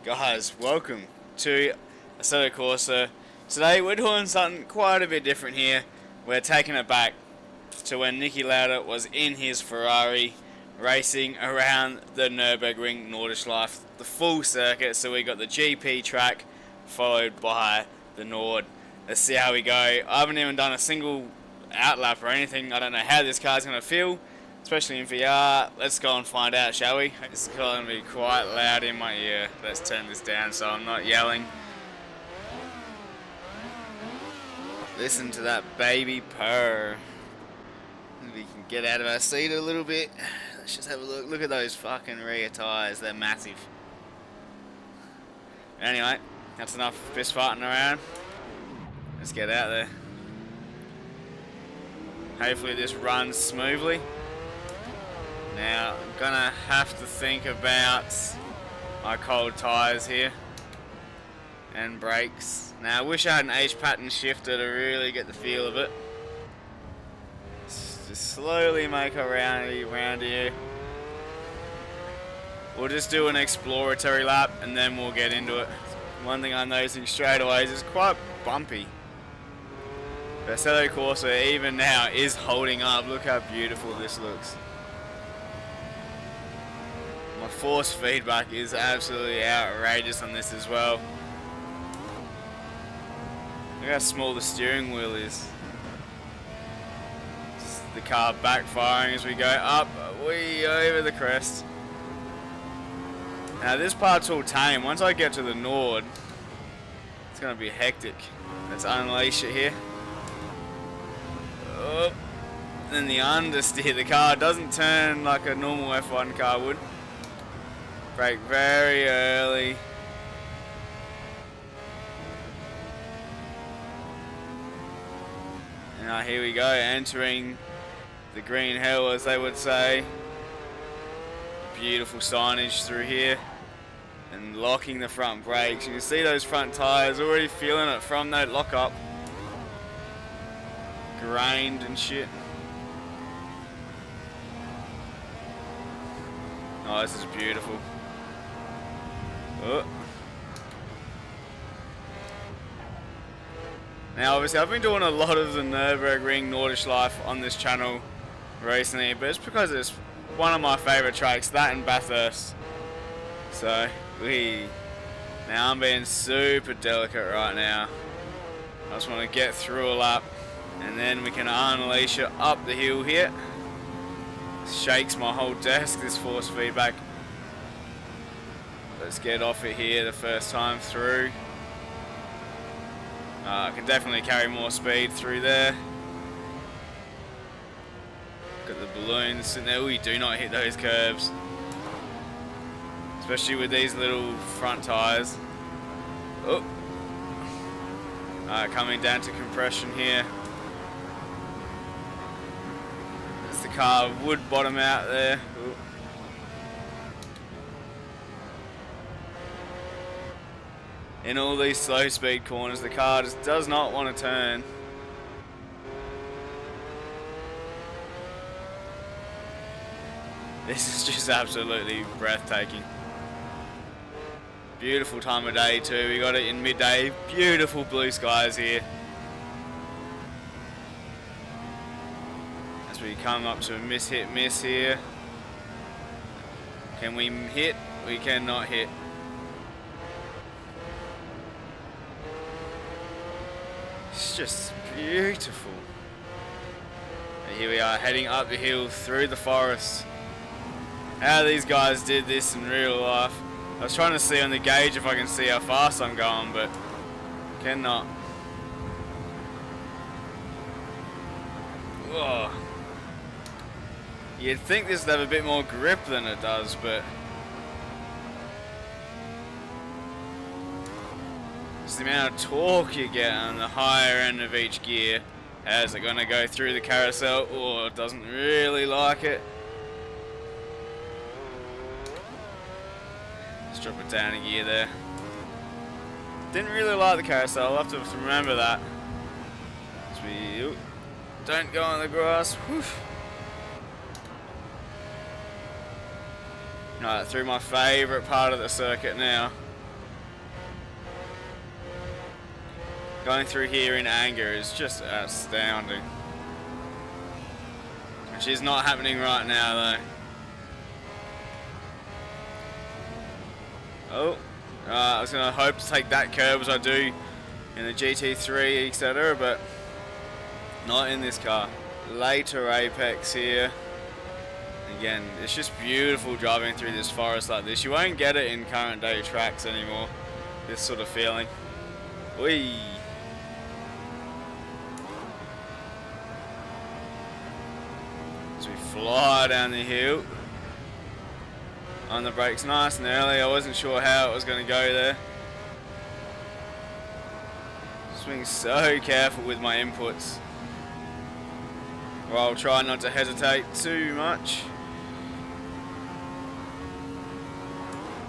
Guys, welcome to Assetto Corsa. Today we're doing something quite a bit different here. We're taking it back to when Niki Lauda was in his Ferrari racing around the Nürburgring Nordschleife, the full circuit. So we got the GP track followed by the Nord. Let's see how we go. I haven't even done a single outlap or anything. I don't know how this car's going to feel, especially in VR. Let's go and find out, shall we? It's going to be quite loud in my ear. Let's turn this down so I'm not yelling. Listen to that baby purr. We can get out of our seat a little bit. Let's just have a look. Look at those fucking rear tyres. They're massive. Anyway, that's enough fist farting around. Let's get out there. Hopefully this runs smoothly. Now, I'm gonna have to think about my cold tyres here and brakes. Now, I wish I had an H pattern shifter to really get the feel of it. Just slowly make a round here. We'll just do an exploratory lap and then we'll get into it. One thing I'm noticing straight away is it's quite bumpy. The Assetto Corsa even now is holding up. Look how beautiful this looks. My force feedback is absolutely outrageous on this as well. Look how small the steering wheel is. Just the car backfiring as we go up, way over the crest. Now this part's all tame. Once I get to the Nord, it's going to be hectic. Let's unleash it here. Oh, then the understeer. The car doesn't turn like a normal F1 car would. Brake very early. Now here we go, entering the green hell, as they would say. Beautiful signage through here. And locking the front brakes. You can see those front tyres already feeling it from that lock-up. Grained and shit. Oh, this is beautiful. Oh. Now obviously I've been doing a lot of the Nürburgring Nordschleife on this channel recently, but it's because it's one of my favourite tracks, that and Bathurst. So now I'm being super delicate right now. I just want to get through a lap and then we can unleash it up the hill here. Shakes my whole desk, this force feedback. Let's get off it here the first time through. I can definitely carry more speed through there. Got the balloons sitting there. We do not hit those curves, especially with these little front tyres. Oh, coming down to compression here. As the car would bottom out there. Ooh. In all these slow speed corners, the car just does not want to turn. This is just absolutely breathtaking. Beautiful time of day too. We got it in midday. Beautiful blue skies here. As we come up to a miss here. Can we hit? We cannot hit. It's just beautiful. And here we are heading up the hill through the forest. How these guys did this in real life. I was trying to see on the gauge if I can see how fast I'm going, but cannot. Whoa. You'd think this would have a bit more grip than it does, but it's the amount of torque you get on the higher end of each gear. How's it going to go through the carousel? Oh, it doesn't really like it. Let's drop it down a gear there. Didn't really like the carousel. I'll have to remember that. As we don't go on the grass. Whew. Alright, through my favourite part of the circuit now. Going through here in anger is just astounding. Which is not happening right now though. Oh, I was going to hope to take that curve as I do in the GT3, etc., but not in this car. Later apex here. Again, it's just beautiful driving through this forest like this. You won't get it in current day tracks anymore, this sort of feeling. Whee! As we fly down the hill. On the brakes nice and early. I wasn't sure how it was going to go there. Just being so careful with my inputs. Well, I'll try not to hesitate too much.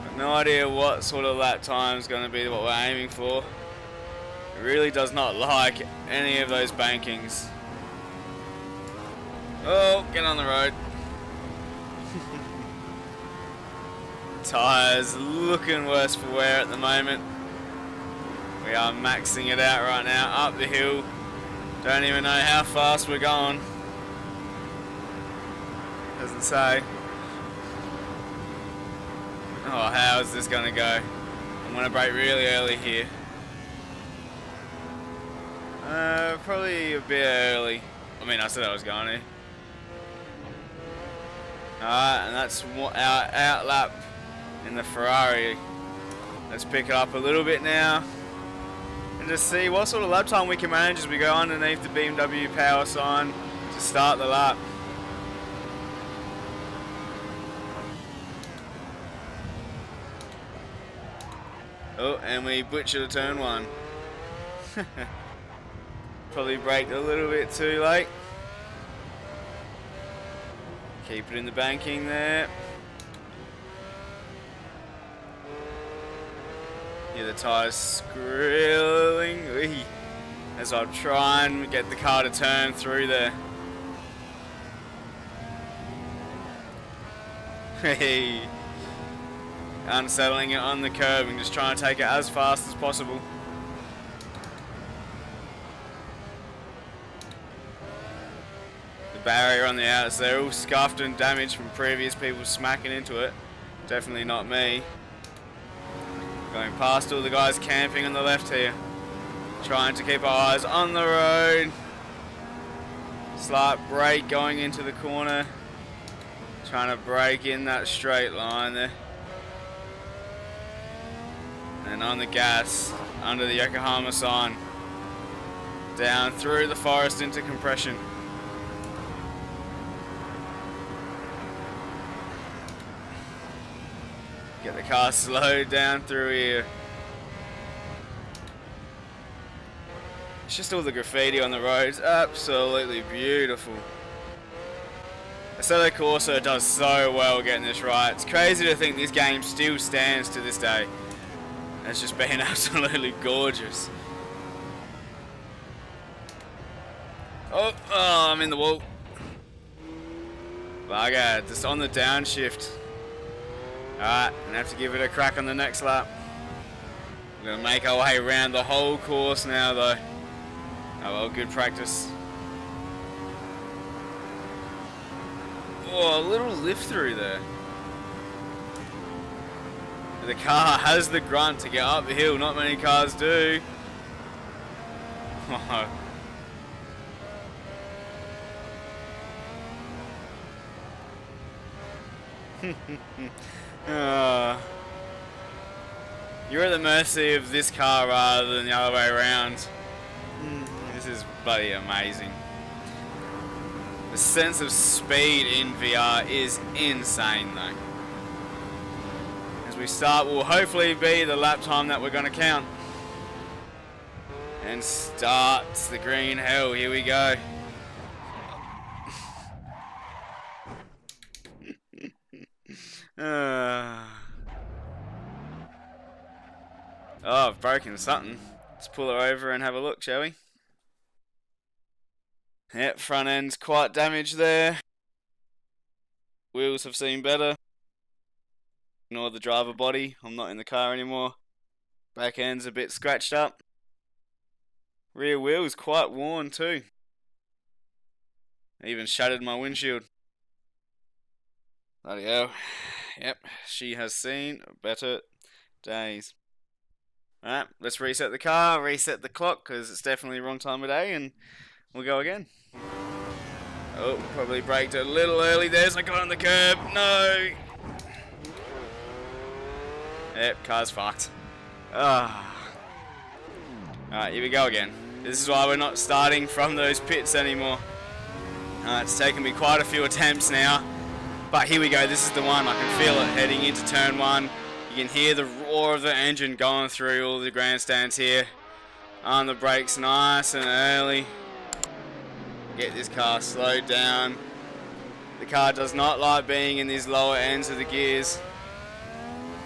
But no idea what sort of lap time is going to be what we're aiming for. It really does not like any of those bankings. Oh, get on the road. Tyres looking worse for wear at the moment. We are maxing it out right now, up the hill. Don't even know how fast we're going. Doesn't say. Oh, how is this going to go? I'm going to brake really early here. Probably a bit early. I mean, I said I was going to. Alright, and that's our out lap in the Ferrari. Let's pick it up a little bit now and just see what sort of lap time we can manage as we go underneath the BMW power sign to start the lap. Oh, and we butchered a turn one. Probably braked a little bit too late. Keep it in the banking there. Yeah, the tyres squealing as I try and get the car to turn through there. Hey, unsettling it on the curb and just trying to take it as fast as possible. The barrier on the outs, they're all scuffed and damaged from previous people smacking into it. Definitely not me. Going past all the guys camping on the left here. Trying to keep our eyes on the road. Slight brake going into the corner. Trying to brake in that straight line there. And on the gas, under the Yokohama sign. Down through the forest into compression. Get the car slowed down through here. It's just all the graffiti on the roads. Absolutely beautiful. Assetto Corsa does so well getting this right. It's crazy to think this game still stands to this day. It's just been absolutely gorgeous. Oh, I'm in the wall. Bugger, just on the downshift. Alright, gonna have to give it a crack on the next lap. We're gonna make our way around the whole course now though. Oh well, good practice. Oh, a little lift through there. The car has the grunt to get up the hill, not many cars do. You're at the mercy of this car rather than the other way around. This is bloody amazing. The sense of speed in VR is insane though. As we start, will hopefully be the lap time that we're going to count. And starts the green hill. Here we go. Oh, I've broken something. Let's pull her over and have a look, shall we? Yep, front end's quite damaged there. Wheels have seen better. Ignore the driver body. I'm not in the car anymore. Back end's a bit scratched up. Rear wheel's quite worn too. Even shattered my windshield. Bloody hell. Yep, she has seen better days. Alright, let's reset the car, reset the clock, because it's definitely the wrong time of day, and we'll go again. Oh, probably braked a little early there as I got on the curb. No! Yep, car's fucked. Ah. Alright, here we go again. This is why we're not starting from those pits anymore. It's taken me quite a few attempts now. But here we go, this is the one. I can feel it heading into turn 1. You can hear the roar of the engine going through all the grandstands here. On the brakes nice and early. Get this car slowed down. The car does not like being in these lower ends of the gears.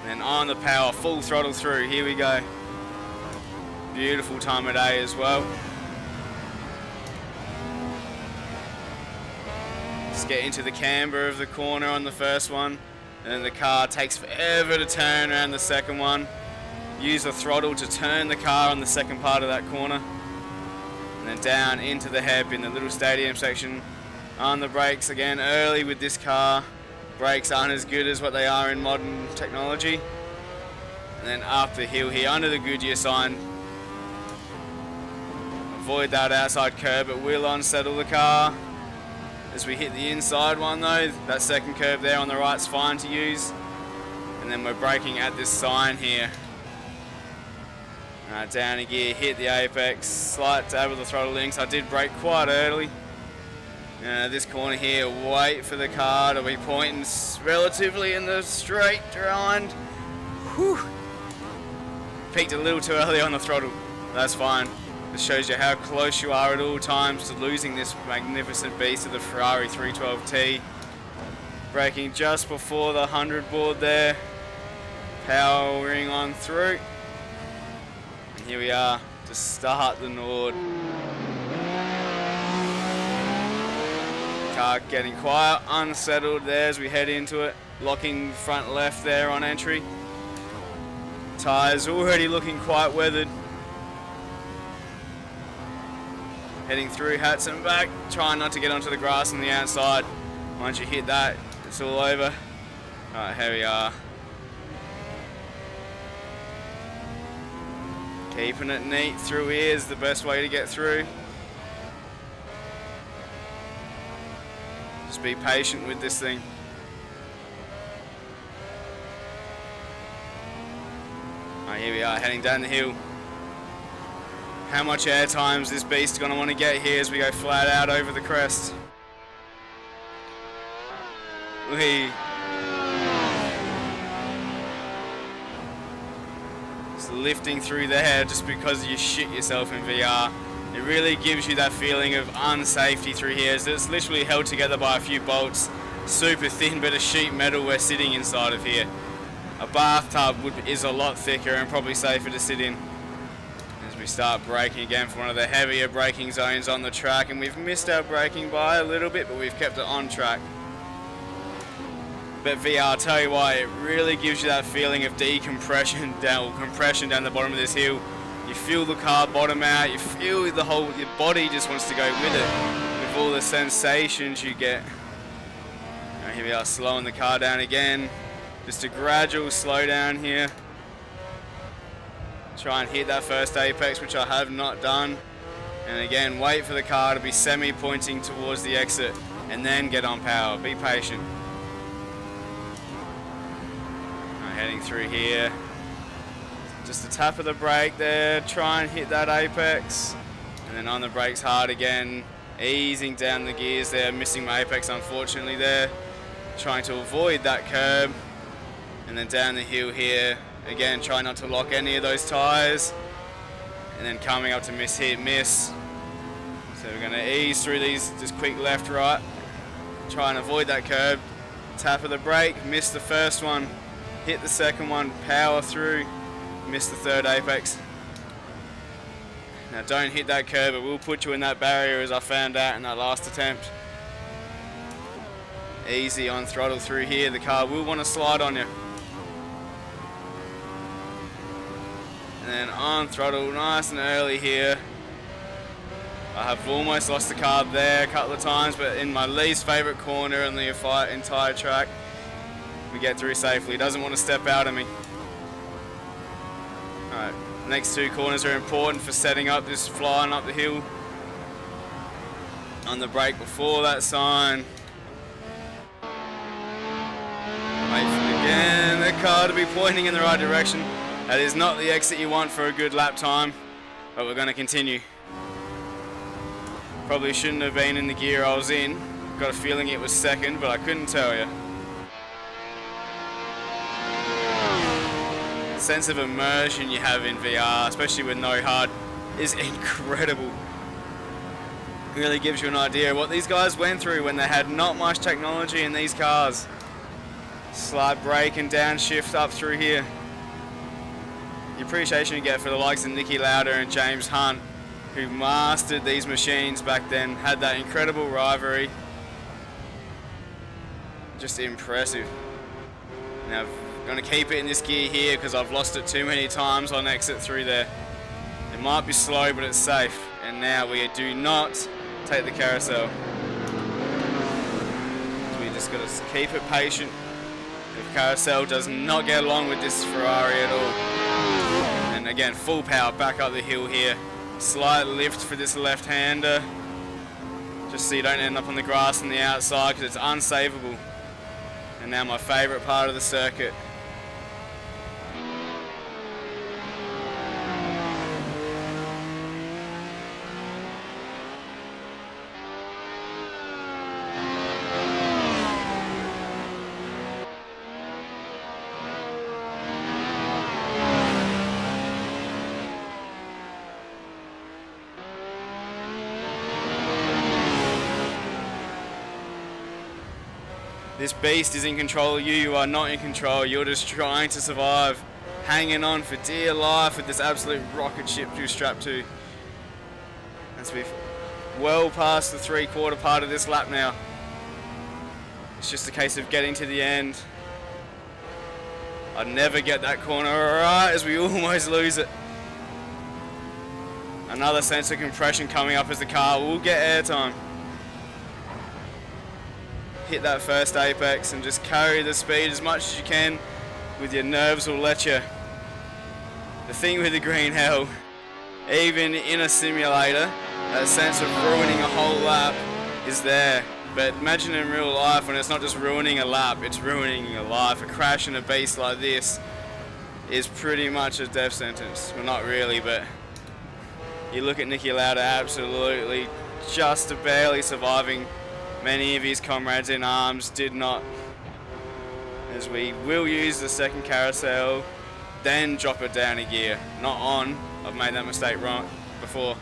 And then on the power, full throttle through. Here we go. Beautiful time of day as well. Just get into the camber of the corner on the first one. And then the car takes forever to turn around the second one. Use the throttle to turn the car on the second part of that corner. And then down into the hep in the little stadium section. On the brakes again early with this car. Brakes aren't as good as what they are in modern technology. And then up the hill here under the Goodyear sign. Avoid that outside curb, it will unsettle the car. As we hit the inside one though, that second curb there on the right's fine to use. And then we're braking at this sign here. Down a gear, hit the apex, slight dab of the throttle links. I did brake quite early. This corner here, wait for the car to be pointing relatively in the straight grind. Whew. Peaked a little too early on the throttle. That's fine. This shows you how close you are at all times to losing this magnificent beast of the Ferrari 312T. Braking just before the 100 board there. Powering on through. And here we are to start the Nord. Car getting quiet, unsettled there as we head into it. Locking front left there on entry. Tyres already looking quite weathered. Heading through Hats and back, trying not to get onto the grass on the outside. Once you hit that, it's all over. Alright, here we are. Keeping it neat through here is the best way to get through. Just be patient with this thing. Alright, here we are, heading down the hill. How much air time is this beast going to want to get here as we go flat out over the crest? Just lifting through there just because you shit yourself in VR. It really gives you that feeling of unsafety through here. As it's literally held together by a few bolts. Super thin bit of sheet metal we're sitting inside of here. A bathtub is a lot thicker and probably safer to sit in. We start braking again for one of the heavier braking zones on the track, and we've missed our braking by a little bit, but we've kept it on track. But VR, I'll tell you why, it really gives you that feeling of decompression down, or compression down the bottom of this hill. You feel the car bottom out, you feel your body just wants to go with it, with all the sensations you get. Now here we are, slowing the car down again. Just a gradual slowdown here. Try and hit that first apex, which I have not done. And again, wait for the car to be semi-pointing towards the exit and then get on power. Be patient. Heading through here. Just a tap of the brake there. Try and hit that apex. And then on the brakes hard again. Easing down the gears there. Missing my apex unfortunately there. Trying to avoid that curb. And then down the hill here. Again, try not to lock any of those tyres. And then coming up to miss, hit, miss. So we're going to ease through these, just quick left, right. Try and avoid that curb. Tap of the brake, miss the first one. Hit the second one, power through. Miss the third apex. Now don't hit that curb, it will put you in that barrier as I found out in that last attempt. Easy on throttle through here, the car will want to slide on you. And then on throttle, nice and early here. I have almost lost the car there a couple of times, but in my least favourite corner on the entire track, we get through safely. He doesn't want to step out of me. Alright, next two corners are important for setting up this flying up the hill. On the brake before that sign. Wait for again the car to be pointing in the right direction. That is not the exit you want for a good lap time, but we're going to continue. Probably shouldn't have been in the gear I was in. Got a feeling it was second, but I couldn't tell you. Sense of immersion you have in VR, especially with no HUD, is incredible. Really gives you an idea of what these guys went through when they had not much technology in these cars. Slight brake and downshift up through here. The appreciation you get for the likes of Niki Lauda and James Hunt, who mastered these machines back then, had that incredible rivalry. Just impressive. Now, I'm going to keep it in this gear here because I've lost it too many times on exit through there. It might be slow, but it's safe. And now we do not take the carousel. So we just got to keep it patient. The carousel does not get along with this Ferrari at all. And again, full power back up the hill here. Slight lift for this left-hander, just so you don't end up on the grass on the outside because it's unsavable. And now my favourite part of the circuit. This beast is in control of you, you are not in control, you're just trying to survive, hanging on for dear life with this absolute rocket ship you're strapped to. As we've well past the three-quarter part of this lap now. It's just a case of getting to the end. I'd never get that corner right as we almost lose it. Another sense of compression coming up as the car will get airtime. Hit that first apex and just carry the speed as much as you can with your nerves will let you. The thing with the green hell, even in a simulator, that sense of ruining a whole lap is there. But imagine in real life when it's not just ruining a lap, it's ruining a life. A crash in a beast like this is pretty much a death sentence. Well, not really, but you look at Niki Lauda absolutely just barely surviving. Many of his comrades in arms did not. As we will use the second carousel, then drop it down a gear. Not on. I've made that mistake wrong before.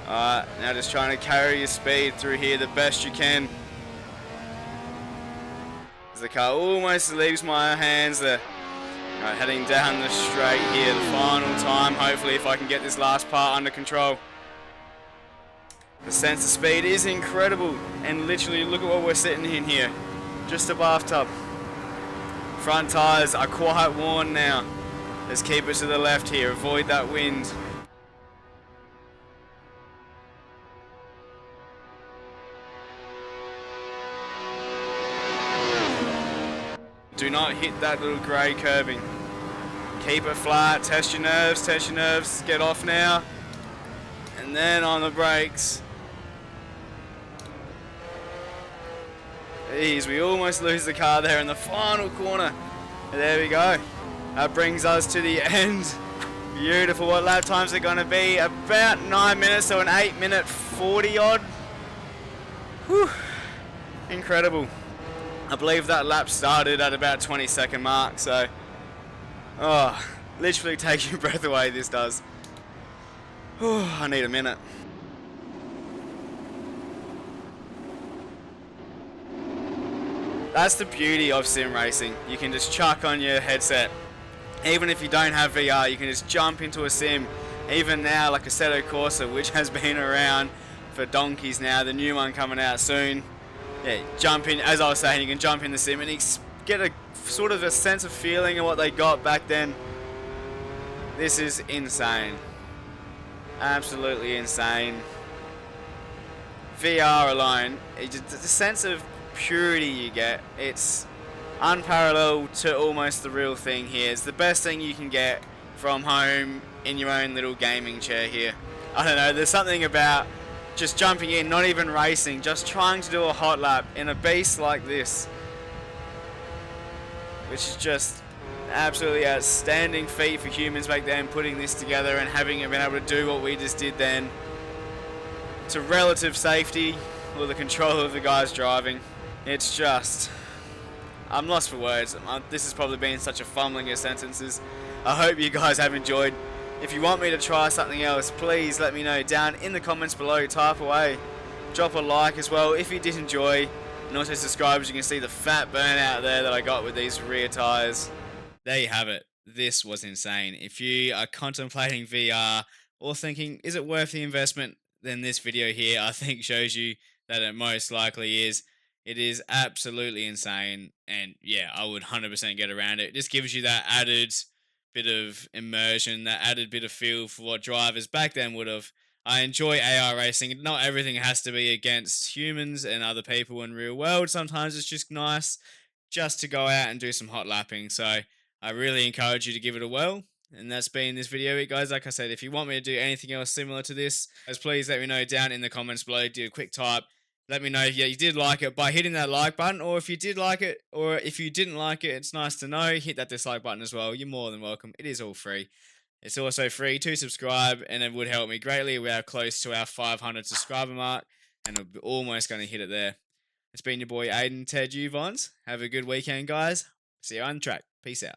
Alright, now just trying to carry your speed through here the best you can. As the car almost leaves my hands there. Alright, heading down the straight here, the final time. Hopefully if I can get this last part under control. The sense of speed is incredible, and literally look at what we're sitting in here, just a bathtub. Front tyres are quite worn now. Let's keep it to the left here, avoid that wind. Do not hit that little grey curbing. Keep it flat, test your nerves, get off now. And then on the brakes. Jeez, we almost lose the car there in the final corner. There we go. That brings us to the end. Beautiful. What lap times are going to be? About 9 minutes, so an 8-minute 40 odd. Whew. Incredible. I believe that lap started at about 20-second mark, so literally takes your breath away, this does. I need a minute. That's the beauty of sim racing. You can just chuck on your headset. Even if you don't have VR, you can just jump into a sim. Even now, like Assetto Corsa, which has been around for donkeys now, the new one coming out soon. Yeah, jump in, as I was saying, you can jump in the sim and get a sort of a sense of feeling of what they got back then. This is insane. Absolutely insane. VR alone, the sense of purity you get, it's unparalleled to almost the real thing here. It's the best thing you can get from home in your own little gaming chair here. I don't know, there's something about just jumping in, not even racing, just trying to do a hot lap in a beast like this, which is just absolutely outstanding feat for humans back then, putting this together and having been able to do what we just did then. To relative safety or the control of the guys driving. It's just, I'm lost for words. This has probably been such a fumbling of sentences. I hope you guys have enjoyed. If you want me to try something else, please let me know down in the comments below. Type away. Drop a like as well if you did enjoy, and also subscribe, as you can see the fat burnout there that I got with these rear tires. There you have it. This was insane. If you are contemplating VR or thinking, is it worth the investment, then this video here, I think, shows you that it most likely is. It is absolutely insane, and yeah, I would 100% get around it. It just gives you that added bit of immersion, that added bit of feel for what drivers back then would have. I enjoy AR racing. Not everything has to be against humans and other people in real world. Sometimes it's just nice just to go out and do some hot lapping. So I really encourage you to give it a whirl. And that's been this video, guys. Like I said, if you want me to do anything else similar to this, please let me know down in the comments below. Do a quick type. Let me know if you did like it by hitting that like button, or if you did like it, or if you didn't like it, it's nice to know. Hit that dislike button as well. You're more than welcome. It is all free. It's also free to subscribe, and it would help me greatly. We are close to our 500 subscriber mark, and we're almost going to hit it there. It's been your boy Aiden Ted uVonz. Have a good weekend, guys. See you on the track. Peace out.